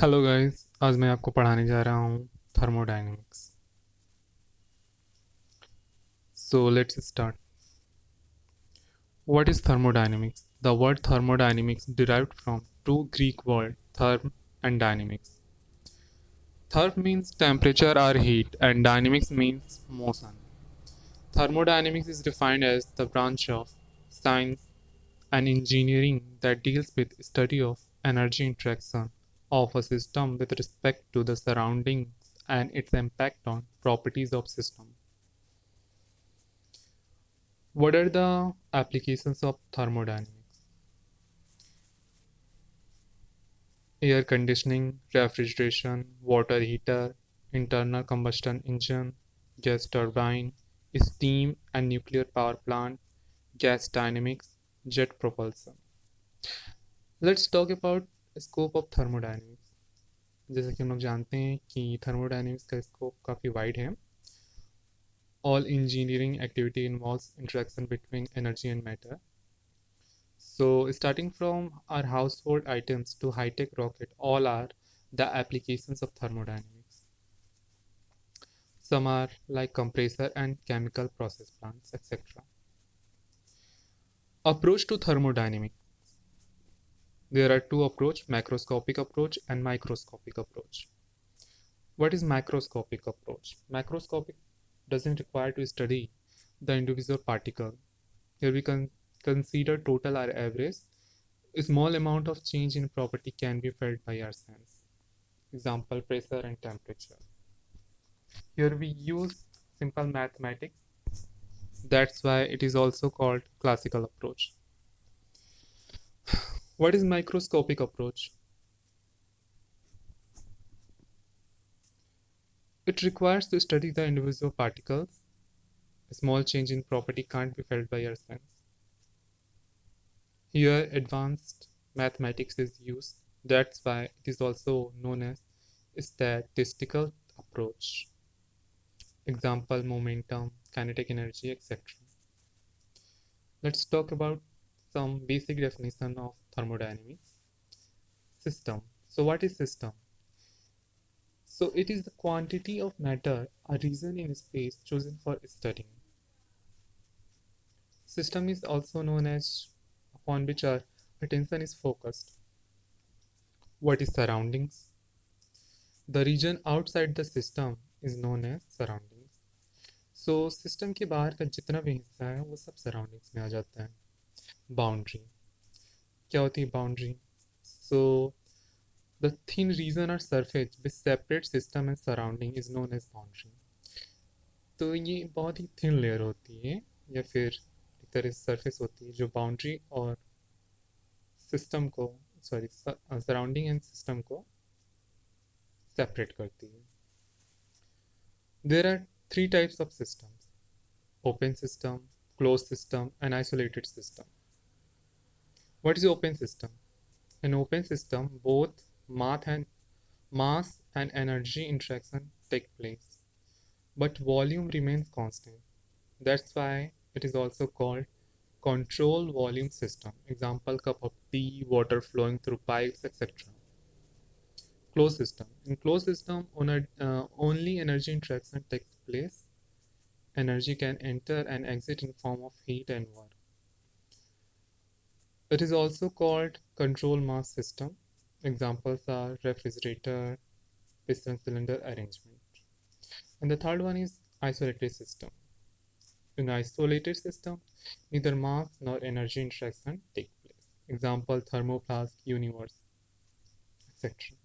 Hello guys, आज मैं आपको पढ़ाने जा रहा हूँ thermodynamics. So let's start. What is thermodynamics? The word thermodynamics derived from two Greek words, therm and dynamics. Therm means temperature or heat, and dynamics means motion. Thermodynamics is defined as the branch of science and engineering that deals with study of energy interaction of a system with respect to the surroundings and its impact on properties of system. What are the applications of thermodynamics? Air conditioning, refrigeration, water heater, internal combustion engine, gas turbine, steam and nuclear power plant, gas dynamics, jet propulsion. Let's talk about scope of thermodynamics. जैसे कि हम लोग जानते हैं कि thermodynamics का scope काफ़ी wide है. All engineering activity involves interaction between energy and matter. So, starting from our household items to high-tech rocket, all are the applications of thermodynamics. Some are like compressor and chemical process plants, etc. Approach to thermodynamics. There are two approach: macroscopic approach and microscopic approach. What is macroscopic approach? Macroscopic doesn't require to study the individual particle. Here we can consider total or average. A small amount of change in property can be felt by our sense. Example, pressure and temperature. Here we use simple mathematics. That's why it is also called classical approach. What is microscopic approach? It requires to study the individual particles. A small change in property can't be felt by our sense. Here advanced mathematics is used. That's why it is also known as statistical approach. Example, momentum, kinetic energy, etc. Let's talk about some basic definition of thermodynamics. System. So what is system? So it is the quantity of matter or region in space chosen for studying. System is also known as upon which our attention is focused. What is surroundings? The region outside the system is known as surroundings. So system के बाहर का जितना भी हिस्सा है वो सब surroundings में आ जाता है. बाउंड्री. क्या होती है boundary? So the thin region और surface which separate system and surrounding is known as boundary. तो ये बहुत ही थिन लेयर होती है या फिर एक तरह से सरफेस होती है जो बाउंड्री और सिस्टम को सॉरी सराउंडिंग एंड सिस्टम को सेपरेट करती है. There are three types of systems: open system, closed system, and isolated system. What is open system? In open system, both mass and energy interaction take place, but volume remains constant. That's why it is also called control volume system. Example, cup of tea, water flowing through pipes, etc. Closed system. In closed system, only energy interaction takes place. Energy can enter and exit in form of heat and work. It is also called control mass system. Examples are refrigerator, piston cylinder arrangement. And the third one is isolated system. In isolated system, neither mass nor energy interaction take place. Example, thermoplastic universe, etc.